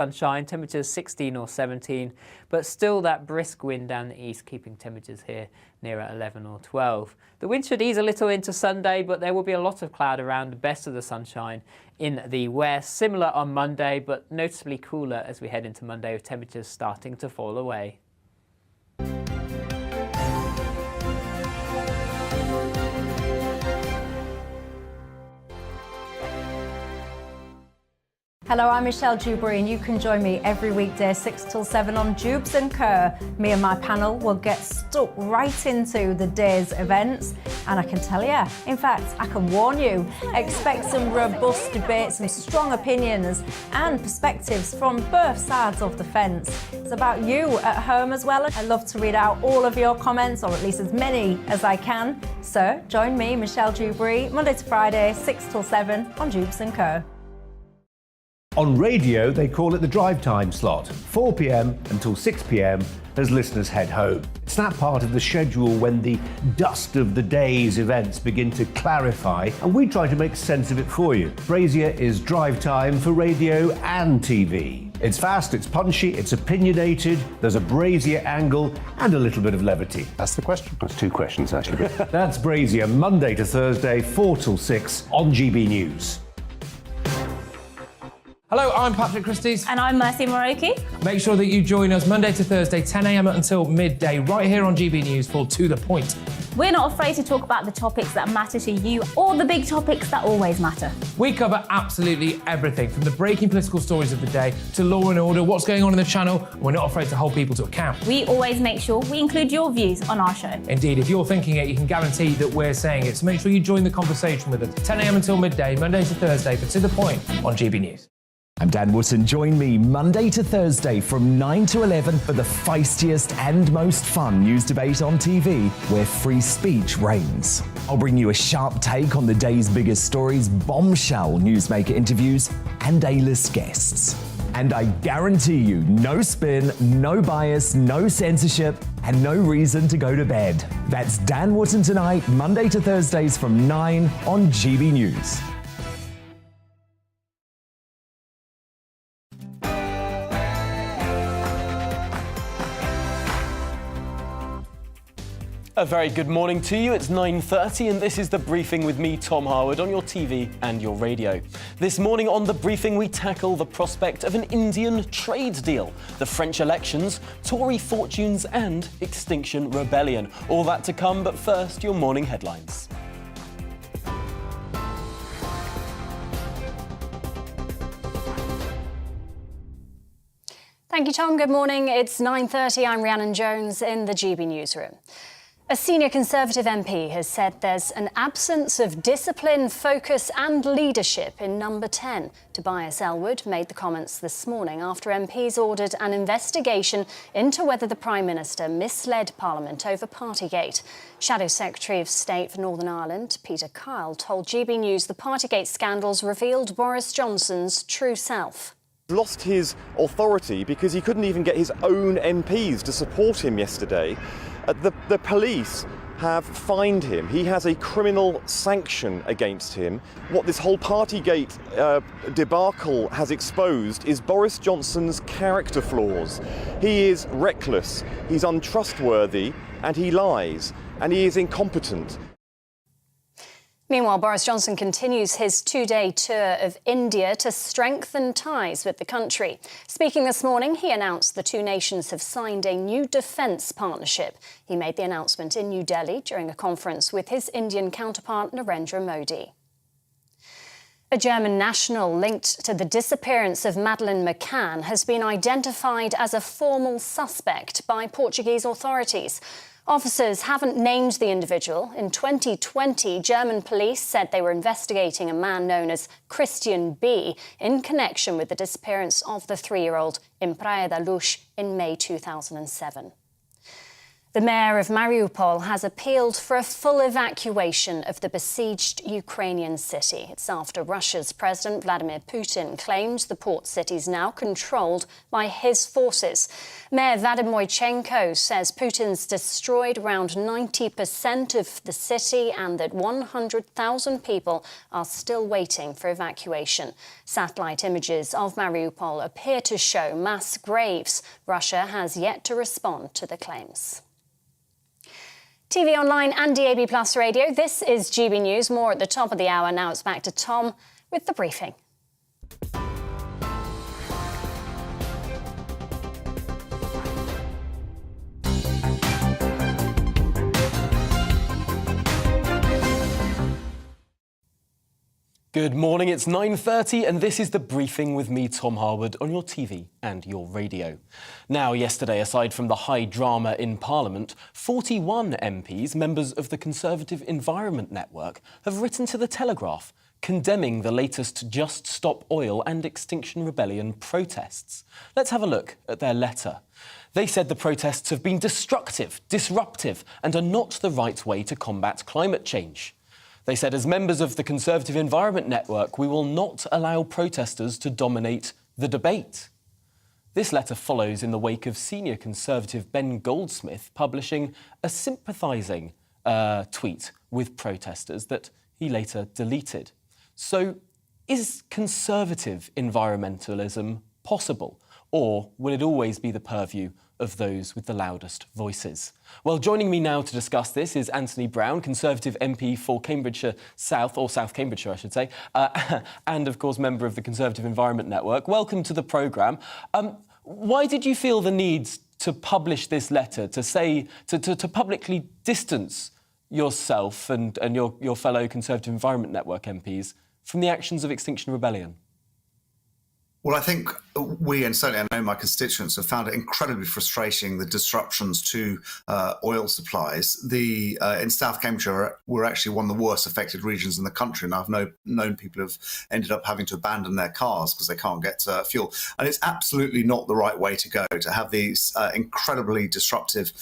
Sunshine, temperatures 16 or 17, but still that brisk wind down the east, keeping temperatures here nearer 11 or 12. The wind should ease a little into Sunday, but there will be a lot of cloud around, the best of the sunshine in the west. Similar on Monday, but noticeably cooler as we head into Monday, with temperatures starting to fall away. Hello, I'm Michelle Dewberry and you can join me every weekday 6 till 7 on Jubes and Kerr. Me and my panel will get stuck right into the day's events, and I can tell you, in fact, I can warn you, expect some robust debates, some strong opinions and perspectives from both sides of the fence. It's about you at home as well. I love to read out all of your comments, or at least as many as I can. So join me, Michelle Dewberry, Monday to Friday, 6 till 7 on Jubes and Kerr. On radio, they call it the drive time slot, 4 p.m. until 6 p.m. as listeners head home. It's that part of the schedule when the dust of the day's events begin to clarify, and we try to make sense of it for you. Brazier is drive time for radio and TV. It's fast, it's punchy, it's opinionated, there's a Brazier angle and a little bit of levity. That's the question. That's two questions, actually. That's Brazier, Monday to Thursday, 4 till 6 on GB News. Hello, I'm Patrick Christie's. And I'm Mercy Moroki. Make sure that you join us Monday to Thursday, 10 a.m. until midday, right here on GB News for To The Point. We're not afraid to talk about the topics that matter to you, or the big topics that always matter. We cover absolutely everything, from the breaking political stories of the day to law and order, what's going on in the channel. We're not afraid to hold people to account. We always make sure we include your views on our show. Indeed, if you're thinking it, you can guarantee that we're saying it. So make sure you join the conversation with us, 10 a.m. until midday, Monday to Thursday, for To The Point on GB News. I'm Dan Wootton. Join me Monday to Thursday from 9 to 11 for the feistiest and most fun news debate on TV, where free speech reigns. I'll bring you a sharp take on the day's biggest stories, bombshell newsmaker interviews, and A-list guests. And I guarantee you, no spin, no bias, no censorship, and no reason to go to bed. That's Dan Wootton Tonight, Monday to Thursdays from 9 on GB News. A very good morning to you. It's 9:30 and this is The Briefing with me, Tom Harwood, on your TV and your radio. This morning on The Briefing we tackle the prospect of an Indian trade deal, the French elections, Tory fortunes and Extinction Rebellion. All that to come, but first your morning headlines. Thank you, Tom. Good morning. It's 9:30. I'm Rhiannon Jones in the GB newsroom. A senior Conservative MP has said there's an absence of discipline, focus and leadership in Number 10. Tobias Ellwood made the comments this morning after MPs ordered an investigation into whether the Prime Minister misled Parliament over Partygate. Shadow Secretary of State for Northern Ireland, Peter Kyle, told GB News the Partygate scandals revealed Boris Johnson's true self. Lost his authority because he couldn't even get his own MPs to support him yesterday. The police have fined him. He has a criminal sanction against him. What this whole Partygate debacle has exposed is Boris Johnson's character flaws. He is reckless, he's untrustworthy, and he lies, and he is incompetent. Meanwhile, Boris Johnson continues his two-day tour of India to strengthen ties with the country. Speaking this morning, he announced the two nations have signed a new defence partnership. He made the announcement in New Delhi during a conference with his Indian counterpart Narendra Modi. A German national linked to the disappearance of Madeleine McCann has been identified as a formal suspect by Portuguese authorities. Officers haven't named the individual. In 2020, German police said they were investigating a man known as Christian B. in connection with the disappearance of the 3-year-old in Praia da Luz in May 2007. The mayor of Mariupol has appealed for a full evacuation of the besieged Ukrainian city. It's after Russia's President Vladimir Putin claims the port city is now controlled by his forces. Mayor Vadim Moichenko says Putin's destroyed around 90% of the city and that 100,000 people are still waiting for evacuation. Satellite images of Mariupol appear to show mass graves. Russia has yet to respond to the claims. TV online and DAB Plus radio, this is GB News. More at the top of the hour. Now it's back to Tom with the briefing. Good morning, it's 9:30 and this is the briefing with me, Tom Harwood, on your TV and your radio. Now, yesterday, aside from the high drama in Parliament, 41 MPs, members of the Conservative Environment Network, have written to The Telegraph condemning the latest Just Stop Oil and Extinction Rebellion protests. Let's have a look at their letter. They said the protests have been destructive, disruptive and are not the right way to combat climate change. They said, as members of the Conservative Environment Network, we will not allow protesters to dominate the debate. This letter follows in the wake of senior Conservative Ben Goldsmith publishing a sympathising tweet with protesters that he later deleted. So, is Conservative environmentalism possible? Or will it always be the purview of those with the loudest voices? Well, joining me now to discuss this is Anthony Brown, Conservative MP for Cambridgeshire South, or South Cambridgeshire, I should say, and, of course, member of the Conservative Environment Network. Welcome to the programme. Why did you feel the need to publish this letter, to say, to publicly distance yourself and your fellow Conservative Environment Network MPs from the actions of Extinction Rebellion? Well, I think we, and certainly I know my constituents, have found it incredibly frustrating, the disruptions to oil supplies. In South Cambridgeshire, we're actually one of the worst affected regions in the country, and I've known people who've ended up having to abandon their cars because they can't get fuel. And it's absolutely not the right way to go, to have these incredibly disruptive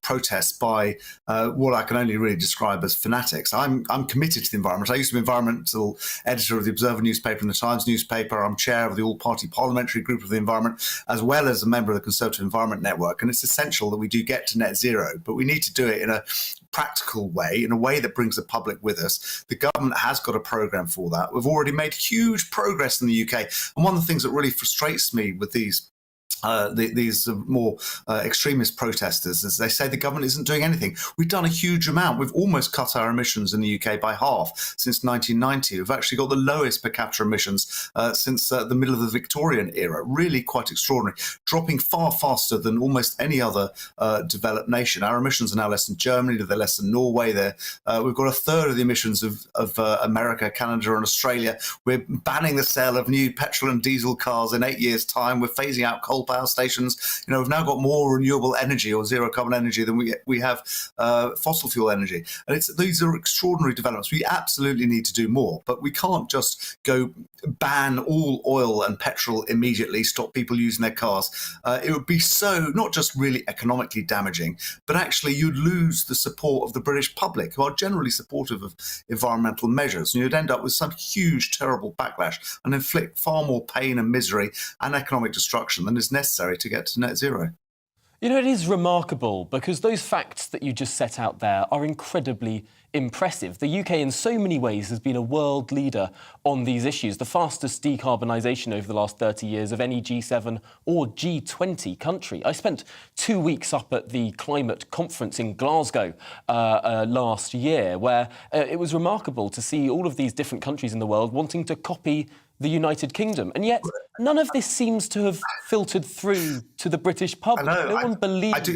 protests by what I can only really describe as fanatics. I'm committed to the environment. I used to be environmental editor of the Observer newspaper and the Times newspaper. I'm chair of the all-party parliamentary group of the environment, as well as a member of the Conservative Environment Network. And it's essential that we do get to net zero, but we need to do it in a practical way, in a way that brings the public with us. The government has got a programme for that. We've already made huge progress in the UK. And one of the things that really frustrates me with these more extremist protesters, as they say the government isn't doing anything. We've done a huge amount. We've almost cut our emissions in the UK by half since 1990. We've actually got the lowest per capita emissions since the middle of the Victorian era. Really quite extraordinary. Dropping far faster than almost any other developed nation. Our emissions are now less than Germany, they're less than Norway. We've got a third of the emissions of America, Canada and Australia. We're banning the sale of new petrol and diesel cars in 8 years' time. We're phasing out coal power stations. We've now got more renewable energy or zero carbon energy than we have fossil fuel energy. And these are extraordinary developments. We absolutely need to do more, but we can't just go ban all oil and petrol immediately, stop people using their cars. It would be so not just really economically damaging, but actually you'd lose the support of the British public, who are generally supportive of environmental measures. And you'd end up with some huge, terrible backlash and inflict far more pain and misery and economic destruction than is necessary to get to net zero. You know, it is remarkable because those facts that you just set out there are incredibly impressive. The UK in so many ways has been a world leader on these issues, the fastest decarbonisation over the last 30 years of any G7 or G20 country. I spent 2 weeks up at the climate conference in Glasgow last year, where it was remarkable to see all of these different countries in the world wanting to copy the United Kingdom. And yet, none of this seems to have filtered through to the British public. No one believes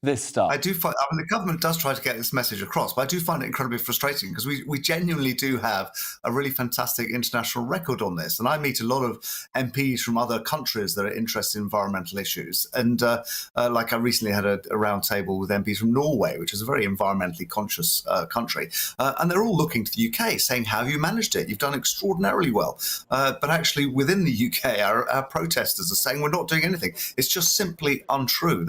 this stuff. I do find, the government does try to get this message across, but I do find it incredibly frustrating because we genuinely do have a really fantastic international record on this. And I meet a lot of MPs from other countries that are interested in environmental issues. And like I recently had a round table with MPs from Norway, which is a very environmentally conscious country. And they're all looking to the UK saying, how have you managed it? You've done extraordinarily well. But actually within the UK, our protesters are saying we're we're not doing anything. It's just simply untrue.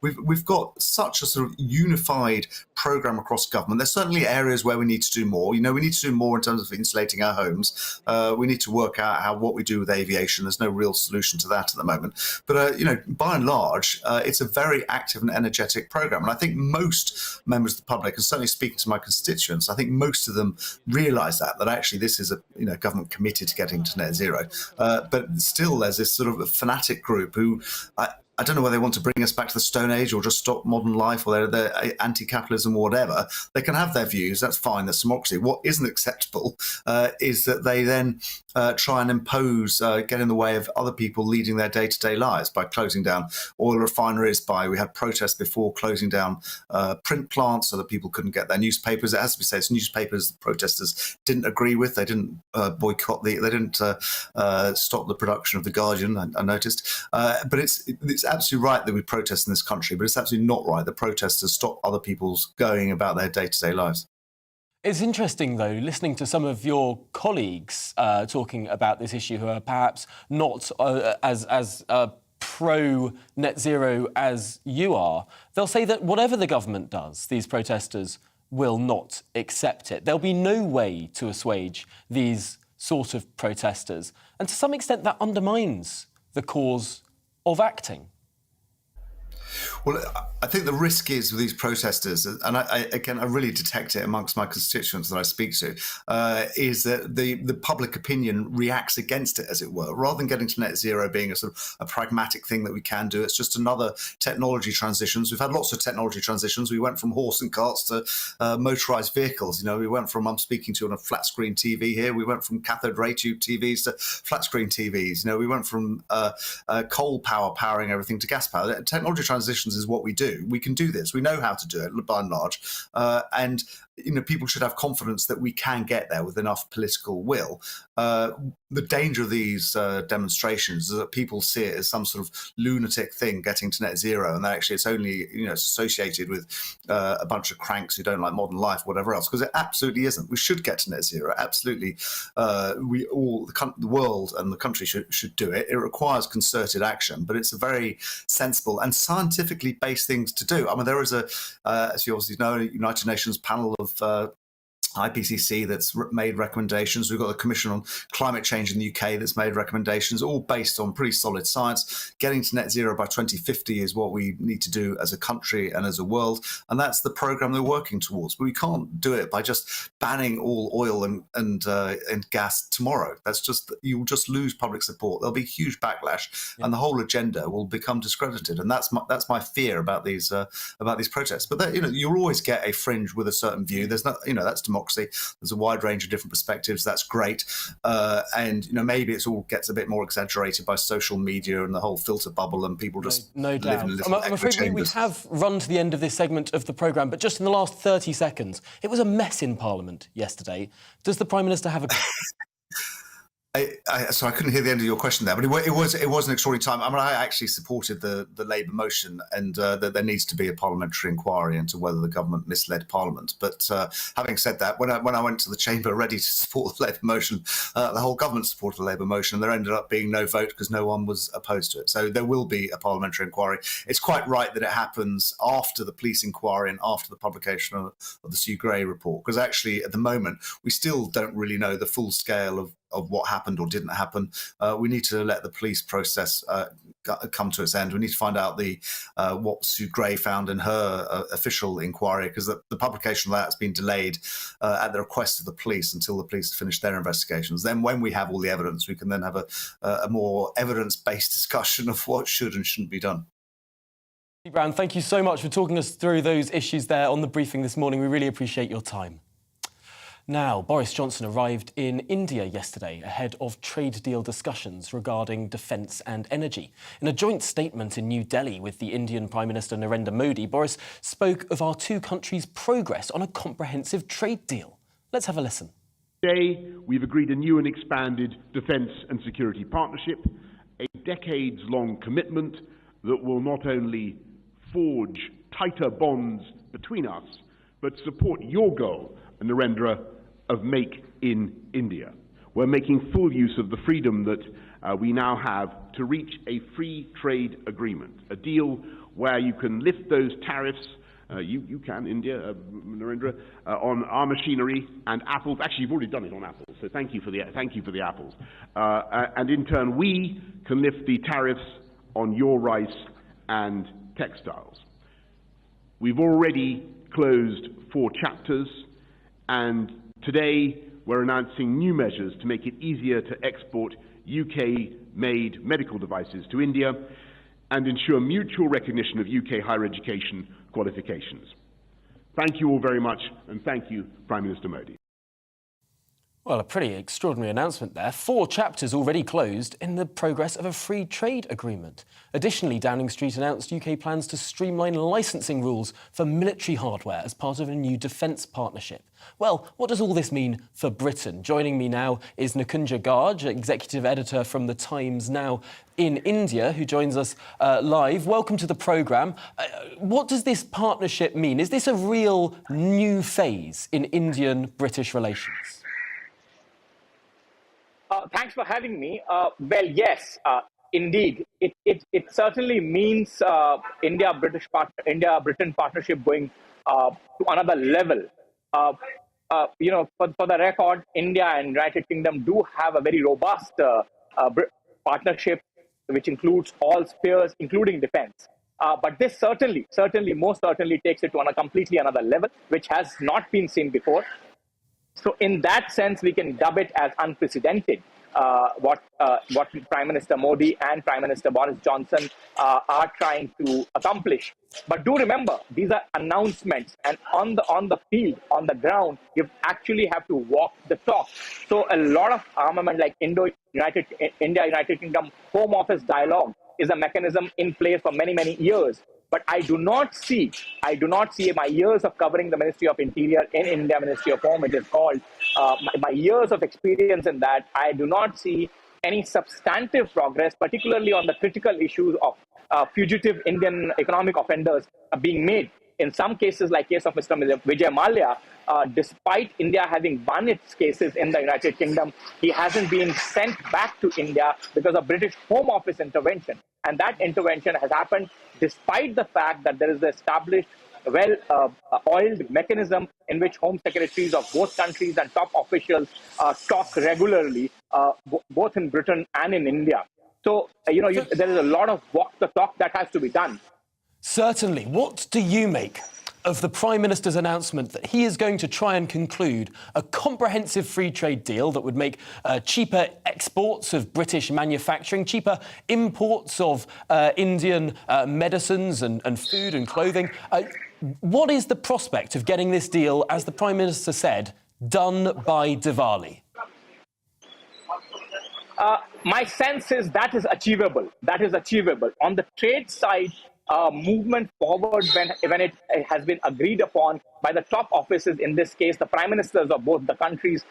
We've got such a sort of unified program across government. There's certainly areas where we need to do more. We need to do more in terms of insulating our homes. We need to work out what we do with aviation. There's no real solution to that at the moment. But by and large, it's a very active and energetic program. And I think most members of the public, and certainly speaking to my constituents, I think most of them realise that actually this is a government committed to getting to net zero. But still, there's this sort of fanatic group who I don't know whether they want to bring us back to the Stone Age or just stop modern life, or they're anti-capitalism or whatever. They can have their views. That's fine. That's democracy. What isn't acceptable is that they then try and impose, get in the way of other people leading their day-to-day lives by closing down oil refineries. We had protests before closing down print plants so that people couldn't get their newspapers. It has to be said, it's newspapers the protesters didn't agree with. They didn't boycott they didn't stop the production of The Guardian, I noticed. But it's absolutely right that we protest in this country, but it's absolutely not right that protesters stop other people's going about their day-to-day lives. It's interesting, though, listening to some of your colleagues talking about this issue who are perhaps not as pro-net zero as you are. They'll say that whatever the government does, these protesters will not accept it. There'll be no way to assuage these sort of protesters. And to some extent, that undermines the cause of acting. Well, I think the risk is with these protesters, and I really detect it amongst my constituents that I speak to, is that the public opinion reacts against it, as it were. Rather than getting to net zero being a sort of a pragmatic thing that we can do, it's just another technology transitions. We've had lots of technology transitions. We went from horse and carts to motorised vehicles. We went from, I'm speaking to you on a flat screen TV here, we went from cathode ray tube TVs to flat screen TVs. We went from coal power powering everything to gas power. Technology transitions is what we do. We can do this. We know how to do it by and large. And people should have confidence that we can get there with enough political will. The danger of these demonstrations is that people see it as some sort of lunatic thing getting to net zero, and that actually it's only it's associated with a bunch of cranks who don't like modern life, whatever else, because it absolutely isn't. We should get to net zero. Absolutely, the world and the country should do it. It requires concerted action, but it's a very sensible and scientifically based thing to do. I mean, there is as you obviously know, United Nations panel of IPCC that's made recommendations. We've got the Commission on Climate Change in the UK that's made recommendations, all based on pretty solid science. Getting to net zero by 2050 is what we need to do as a country and as a world, and that's the programme they're working towards. But we can't do it by just banning all oil and gas tomorrow. You'll just lose public support. There'll be huge backlash, and the whole agenda will become discredited. And that's my fear about these protests. But you'll always get a fringe with a certain view. There's not, that's democracy. There's a wide range of different perspectives. That's great. And maybe it all gets a bit more exaggerated by social media and the whole filter bubble, and people just no doubt. live in little I'm afraid we have run to the end of this segment of the programme, but just in the last 30 seconds, it was a mess in Parliament yesterday. Does the Prime Minister have a... So I couldn't hear the end of your question there, but it was an extraordinary time. I mean, I actually supported the Labour motion, and that there needs to be a parliamentary inquiry into whether the government misled Parliament. But having said that, when I went to the chamber ready to support the Labour motion, the whole government supported the Labour motion, and there ended up being no vote because no one was opposed to it. So there will be a parliamentary inquiry. It's quite right that it happens after the police inquiry and after the publication of the Sue Gray report, because actually at the moment we still don't really know the full scale of what happened or didn't happen. We need to let the police process come to its end. We need to find out what Sue Gray found in her official inquiry, because the publication of that has been delayed at the request of the police until the police have finished their investigations. Then when we have all the evidence, we can then have a more evidence-based discussion of what should and shouldn't be done. Brown, thank you so much for talking us through those issues there on the briefing this morning. We really appreciate your time. Now, Boris Johnson arrived in India yesterday ahead of trade deal discussions regarding defence and energy. In a joint statement in New Delhi with the Indian Prime Minister Narendra Modi, Boris spoke of our two countries' progress on a comprehensive trade deal. Let's have a listen. Today, we've agreed a new and expanded defence and security partnership, a decades-long commitment that will not only forge tighter bonds between us, but support your goal, Narendra, of Make in India. We're making full use of the freedom that we now have to reach a free trade agreement, a deal where you can lift those tariffs, you can, India, Narendra, on our machinery and apples. Actually, you've already done it on apples, so thank you for the apples. And in turn, we can lift the tariffs on your rice and textiles. We've already closed 4 chapters, and today we're announcing new measures to make it easier to export UK-made medical devices to India and ensure mutual recognition of UK higher education qualifications. Thank you all very much, and thank you, Prime Minister Modi. Well, a pretty extraordinary announcement there. 4 chapters already closed in the progress of a free trade agreement. Additionally, Downing Street announced UK plans to streamline licensing rules for military hardware as part of a new defence partnership. Well, what does all this mean for Britain? Joining me now is Nikunja Garg, executive editor from The Times Now in India, who joins us live. Welcome to the programme. What does this partnership mean? Is this a real new phase in Indian-British relations? Thanks for having me. Well, yes, indeed. It certainly means India-Britain partnership going to another level. You know, for the record, India and United Kingdom do have a very robust partnership, which includes all spheres, including defense. But this certainly, most certainly takes it to a completely another level, which has not been seen before. So in that sense, we can dub it as unprecedented, what Prime Minister Modi and Prime Minister Boris Johnson are trying to accomplish. But do remember, these are announcements, and on the field, on the ground, you actually have to walk the talk. So a lot of armament, like India-United Kingdom Home Office dialogue, is a mechanism in place for many, many years. But I do not see my years of covering the Ministry of Interior in India, Ministry of Home, it is called, my years of experience in that, I do not see any substantive progress, particularly on the critical issues of fugitive Indian economic offenders being made. In some cases, like case of Mr. Vijay Mallya, despite India having won its cases in the United Kingdom, he hasn't been sent back to India because of British Home Office intervention. And that intervention has happened despite the fact that there is an established, well-oiled mechanism in which Home Secretaries of both countries and top officials talk regularly, both in Britain and in India. So, there is a lot of walk the talk that has to be done. Certainly. What do you make of the Prime Minister's announcement that he is going to try and conclude a comprehensive free trade deal that would make cheaper exports of British manufacturing, cheaper imports of Indian medicines and food and clothing? What is the prospect of getting this deal, as the Prime Minister said, done by Diwali? My sense is that is achievable. That is achievable. On the trade side, movement forward when it has been agreed upon by the top offices, in this case, the prime ministers of both the countries,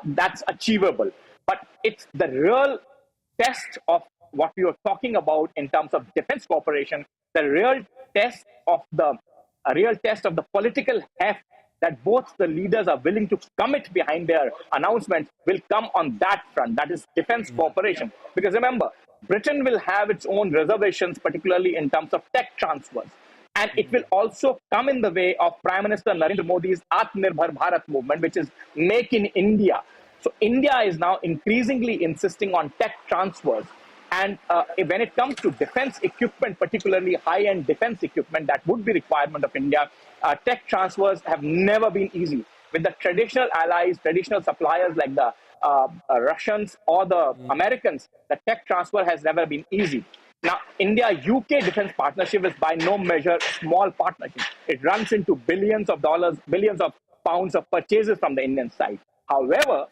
that's achievable. But it's the real test of what we were talking about in terms of defense cooperation, the real test of the political heft that both the leaders are willing to commit behind their announcements will come on that front, that is defense cooperation. Because remember, Britain will have its own reservations, particularly in terms of tech transfers. And it will also come in the way of Prime Minister Narendra Modi's Atmanirbhar Bharat movement, which is Make in India. So India is now increasingly insisting on tech transfers. And when it comes to defense equipment, particularly high-end defense equipment, that would be requirement of India, tech transfers have never been easy. With the traditional allies, traditional suppliers like the Russians or the Americans, the tech transfer has never been easy. Now, India-UK defense partnership is by no measure a small partnership. It runs into billions of dollars, billions of pounds of purchases from the Indian side. However,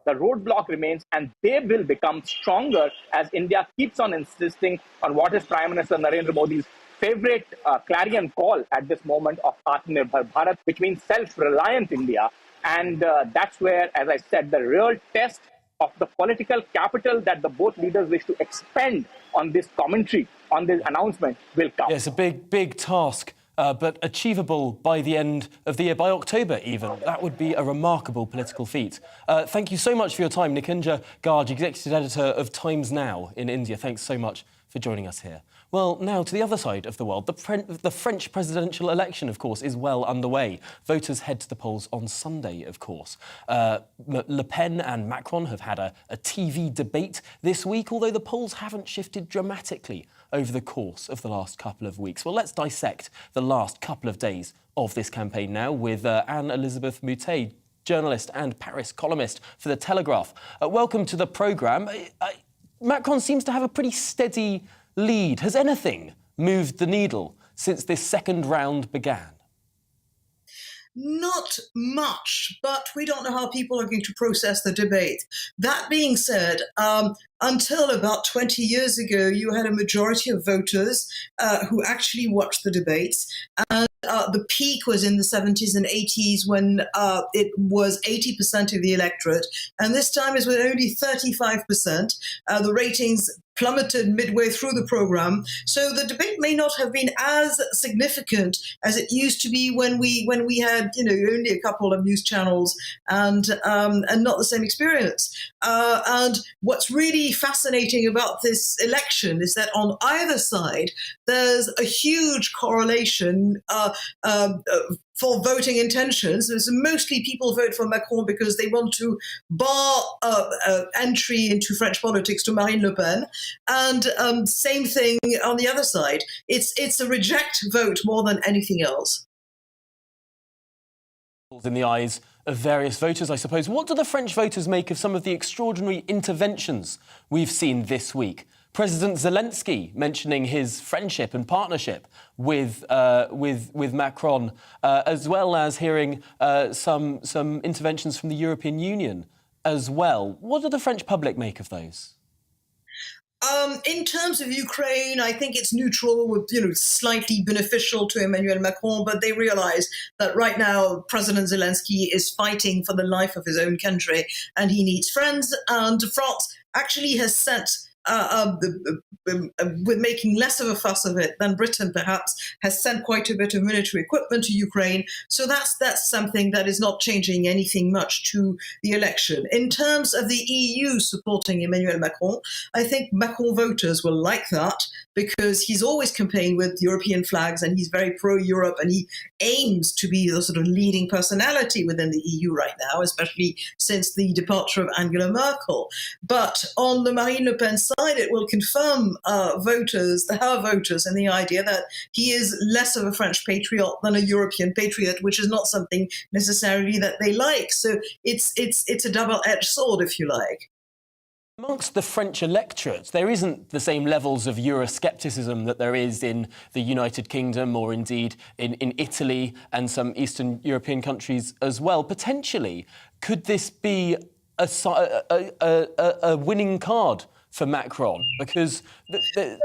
the roadblock remains, and they will become stronger as India keeps on insisting on what is Prime Minister Narendra Modi's favorite clarion call at this moment of Atmanirbhar Bharat, which means self-reliant India. And that's where, as I said, the real test of the political capital that the both leaders wish to expend on this commentary, on this announcement, will come. Yes, a big task but achievable by the end of the year, by October even. That would be a remarkable political feat. Thank you so much for your time, Nikunja Garg, Executive Editor of Times Now in India. Thanks so much for joining us here. Well, now to the other side of the world. The French presidential election, of course, is well underway. Voters head to the polls on Sunday, of course. Le Pen and Macron have had a TV debate this week, although the polls haven't shifted dramatically over the course of the last couple of weeks. Well, let's dissect the last couple of days of this campaign now with Anne-Elisabeth Moutet, journalist and Paris columnist for The Telegraph. Welcome to the programme. Macron seems to have a pretty steady lead. Has anything moved the needle since this second round began? Not much, but we don't know how people are going to process the debate. That being said, until about 20 years ago, you had a majority of voters who actually watched the debates. And the peak was in the 70s and 80s when it was 80% of the electorate. And this time is with only 35%. The ratings plummeted midway through the program. So the debate may not have been as significant as it used to be when we had, only a couple of news channels and not the same experience. And what's really fascinating about this election is that on either side, there's a huge correlation for voting intentions. There's mostly people vote for Macron because they want to bar entry into French politics to Marine Le Pen. And same thing on the other side. It's a reject vote more than anything else. In the eyes of various voters, I suppose. What do the French voters make of some of the extraordinary interventions we've seen this week? President Zelensky mentioning his friendship and partnership with Macron, as well as hearing some interventions from the European Union as well. What do the French public make of those? In terms of Ukraine, I think it's neutral, slightly beneficial to Emmanuel Macron, but they realize that right now President Zelensky is fighting for the life of his own country and he needs friends. And France actually has sent with making less of a fuss of it than Britain perhaps, has sent quite a bit of military equipment to Ukraine. So that's something that is not changing anything much to the election. In terms of the EU supporting Emmanuel Macron, I think Macron voters will like that because he's always campaigned with European flags and he's very pro-Europe and he aims to be the sort of leading personality within the EU right now, especially since the departure of Angela Merkel. But on the Marine Le Pen side, it will confirm her voters in the idea that he is less of a French patriot than a European patriot, which is not something necessarily that they like. So it's a double-edged sword, if you like. Amongst the French electorate, there isn't the same levels of Euroscepticism that there is in the United Kingdom or indeed in Italy and some Eastern European countries as well. Potentially, could this be a winning card for Macron? Because there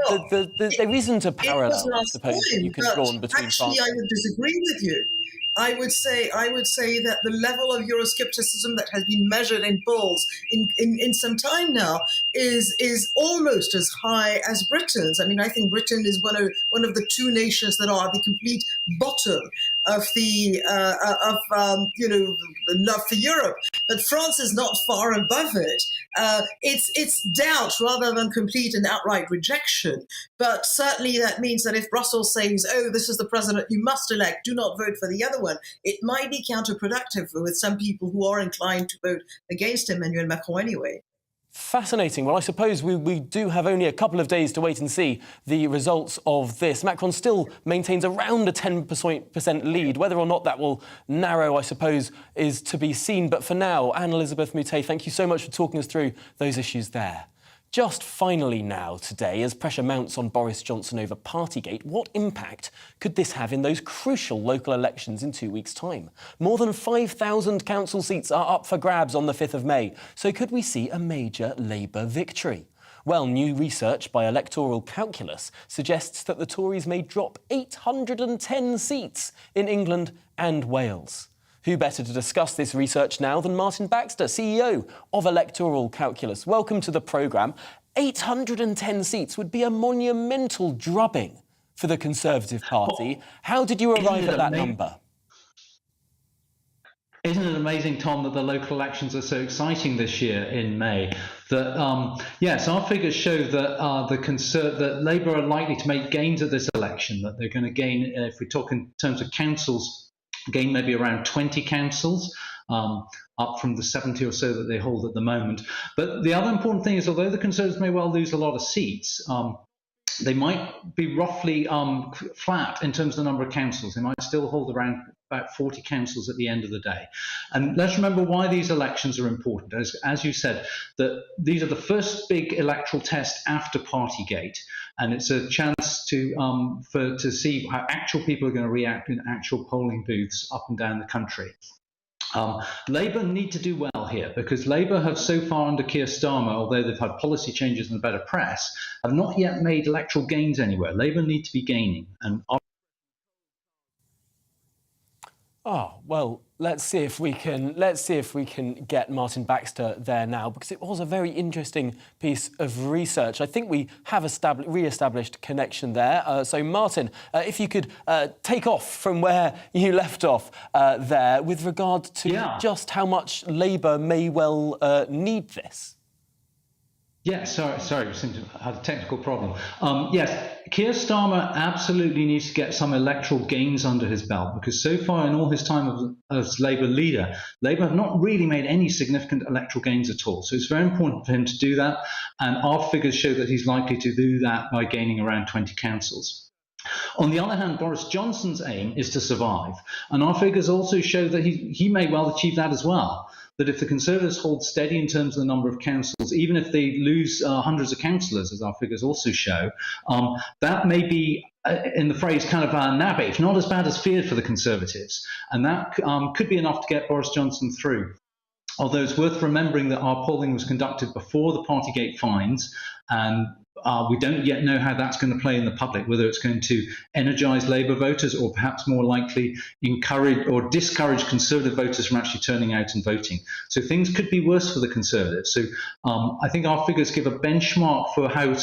isn't a parallel, I suppose, that you can draw between France. Actually, I would disagree with you. I would say that the level of Euroscepticism that has been measured in polls in some time now is almost as high as Britain's. I mean, I think Britain is one of the two nations that are at the complete bottom of the love for Europe. But France is not far above it. It's doubt rather than complete and outright rejection. But certainly that means that if Brussels says, oh, this is the president you must elect, do not vote for the other one, it might be counterproductive with some people who are inclined to vote against Emmanuel Macron anyway. Fascinating. Well, I suppose we do have only a couple of days to wait and see the results of this. Macron still maintains around a 10% lead. Whether or not that will narrow, I suppose, is to be seen. But for now, Anne-Elisabeth Moutet, thank you so much for talking us through those issues there. Just finally now today, as pressure mounts on Boris Johnson over Partygate, what impact could this have in those crucial local elections in 2 weeks' time? More than 5,000 council seats are up for grabs on the 5th of May, so could we see a major Labour victory? Well, new research by Electoral Calculus suggests that the Tories may drop 810 seats in England and Wales. Who better to discuss this research now than Martin Baxter, CEO of Electoral Calculus. Welcome to the programme. 810 seats would be a monumental drubbing for the Conservative Party. How did you arrive at that number? Isn't it amazing, Tom, that the local elections are so exciting this year in May? That yes, our figures show that that Labour are likely to make gains at this election. That they're going to gain, if we talk in terms of councils, gain maybe around 20 councils, up from the 70 or so that they hold at the moment. But the other important thing is, although the Conservatives may well lose a lot of seats, they might be roughly flat in terms of the number of councils. They might still hold around about 40 councils at the end of the day. And let's remember why these elections are important. As you said, that these are the first big electoral test after Partygate, and it's a chance to see how actual people are going to react in actual polling booths up and down the country. Labour need to do well here, because Labour have so far under Keir Starmer, although they've had policy changes and a better press, have not yet made electoral gains anywhere. Labour need to be gaining. And well, let's see if we can get Martin Baxter there now, because it was a very interesting piece of research. I think we have re-established connection there. So, Martin, if you could take off from where you left off there with regard to just how much Labour may well need this. Yeah, sorry, we seem to have a technical problem. Yes, Keir Starmer absolutely needs to get some electoral gains under his belt, because so far in all his time as Labour leader, Labour have not really made any significant electoral gains at all. So it's very important for him to do that, and our figures show that he's likely to do that by gaining around 20 councils. On the other hand, Boris Johnson's aim is to survive, and our figures also show that he may well achieve that as well. That if the Conservatives hold steady in terms of the number of councils, even if they lose hundreds of councillors, as our figures also show, that may be, in the phrase, kind of nabbit, not as bad as feared for the Conservatives. And that could be enough to get Boris Johnson through. Although it's worth remembering that our polling was conducted before the Partygate fines, and we don't yet know how that's going to play in the public, whether it's going to energise Labour voters or perhaps more likely encourage or discourage Conservative voters from actually turning out and voting. So things could be worse for the Conservatives. So I think our figures give a benchmark for how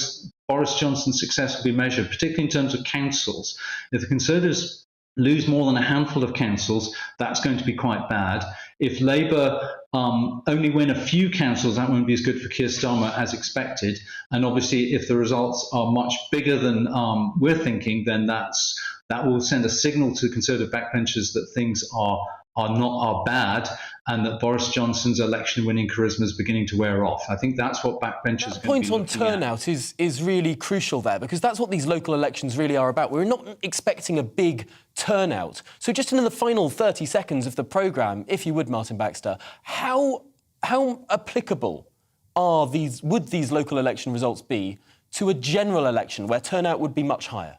Boris Johnson's success will be measured, particularly in terms of councils. If the Conservatives lose more than a handful of councils, that's going to be quite bad. If Labour only win a few councils, that won't be as good for Keir Starmer as expected. And obviously, if the results are much bigger than we're thinking, then that will send a signal to Conservative backbenchers that things are bad, and that Boris Johnson's election-winning charisma is beginning to wear off. I think that's what backbenchers. That point on turnout is really crucial there, because that's what these local elections really are about. We're not expecting a big turnout. So just in the final 30 seconds of the programme, if you would, Martin Baxter, how applicable would these local election results be to a general election where turnout would be much higher?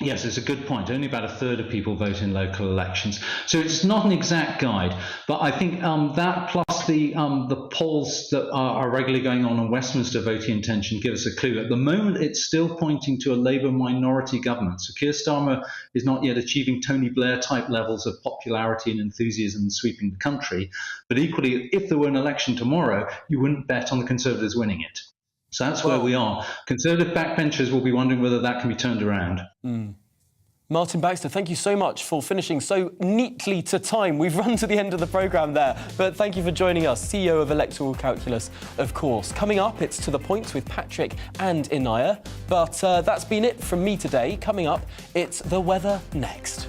Yes, it's a good point. Only about a third of people vote in local elections. So it's not an exact guide, but I think that plus the polls that are regularly going on in Westminster voting intention give us a clue. At the moment, it's still pointing to a Labour minority government. So Keir Starmer is not yet achieving Tony Blair-type levels of popularity and enthusiasm sweeping the country. But equally, if there were an election tomorrow, you wouldn't bet on the Conservatives winning it. So that's where we are. Conservative backbenchers will be wondering whether that can be turned around. Martin Baxter, thank you so much for finishing so neatly to time. We've run to the end of the programme there, but thank you for joining us, CEO of Electoral Calculus, of course. Coming up, it's To The Point with Patrick and Inaya, but that's been it from me today. Coming up, it's the weather next.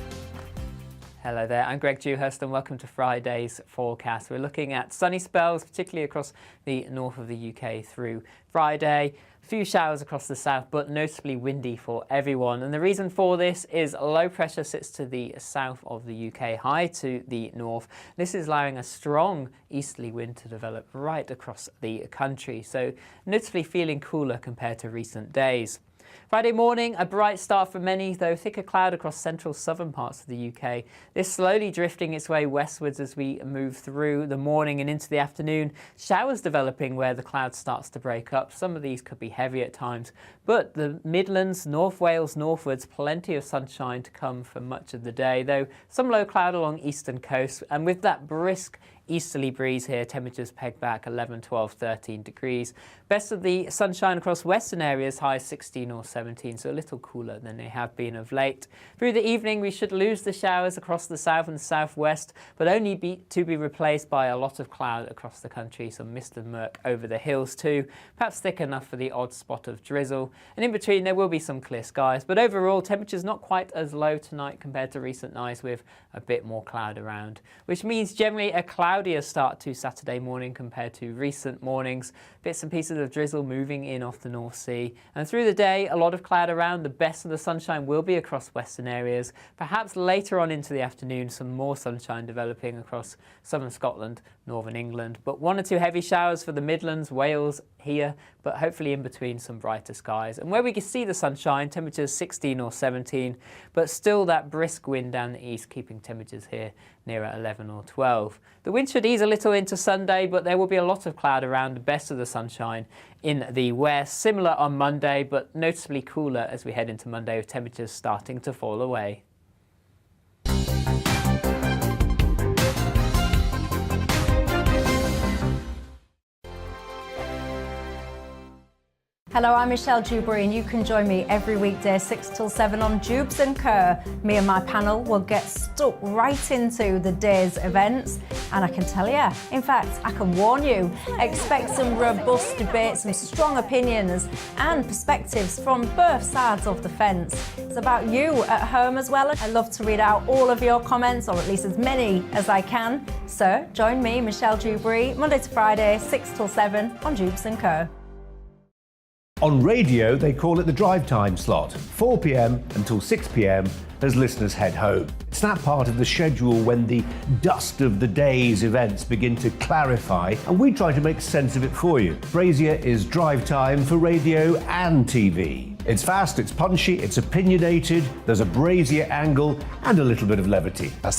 Hello there, I'm Greg Dewhurst and welcome to Friday's forecast. We're looking at sunny spells, particularly across the north of the UK through Friday. A few showers across the south, but noticeably windy for everyone. And the reason for this is low pressure sits to the south of the UK, high to the north. This is allowing a strong easterly wind to develop right across the country. So noticeably feeling cooler compared to recent days. Friday morning, a bright start for many, though thicker cloud across central southern parts of the UK. This slowly drifting its way westwards as we move through the morning and into the afternoon. Showers developing where the cloud starts to break up. Some of these could be heavy at times, but the Midlands, North Wales, northwards, plenty of sunshine to come for much of the day, though some low cloud along eastern coast. And with that brisk easterly breeze here, temperatures pegged back 11, 12, 13 degrees. Best of the sunshine across western areas, highs 16 or 17, so a little cooler than they have been of late. Through the evening, we should lose the showers across the south and southwest, but only to be replaced by a lot of cloud across the country, some mist and murk over the hills too, perhaps thick enough for the odd spot of drizzle. And in between, there will be some clear skies, but overall, temperatures not quite as low tonight compared to recent nights, with a bit more cloud around, which means generally a cloudier start to Saturday morning compared to recent mornings. Bits and pieces of drizzle moving in off the North Sea. And through the day, a lot of cloud around. The best of the sunshine will be across western areas. Perhaps later on into the afternoon, some more sunshine developing across southern Scotland, northern England. But 1 or 2 heavy showers for the Midlands, Wales here, but hopefully in between some brighter skies. And where we can see the sunshine, temperatures 16 or 17, but still that brisk wind down the east, keeping temperatures here near at 11 or 12. The wind should ease a little into Sunday, but there will be a lot of cloud around, the best of the sunshine in the west. Similar on Monday, but noticeably cooler as we head into Monday, with temperatures starting to fall away. Hello, I'm Michelle Dewberry, and you can join me every weekday 6 till 7 on Jubes and Kerr. Me and my panel will get stuck right into the day's events, and I can tell you, in fact, I can warn you, expect some robust debates, some strong opinions and perspectives from both sides of the fence. It's about you at home as well. I love to read out all of your comments, or at least as many as I can. So join me, Michelle Dewberry, Monday to Friday, 6 till 7 on Jubes and Kerr. On radio, they call it the drive time slot, 4 p.m. until 6 p.m. as listeners head home. It's that part of the schedule when the dust of the day's events begin to clarify, and we try to make sense of it for you. Brazier is drive time for radio and TV. It's fast, it's punchy, it's opinionated, there's a brazier angle and a little bit of levity.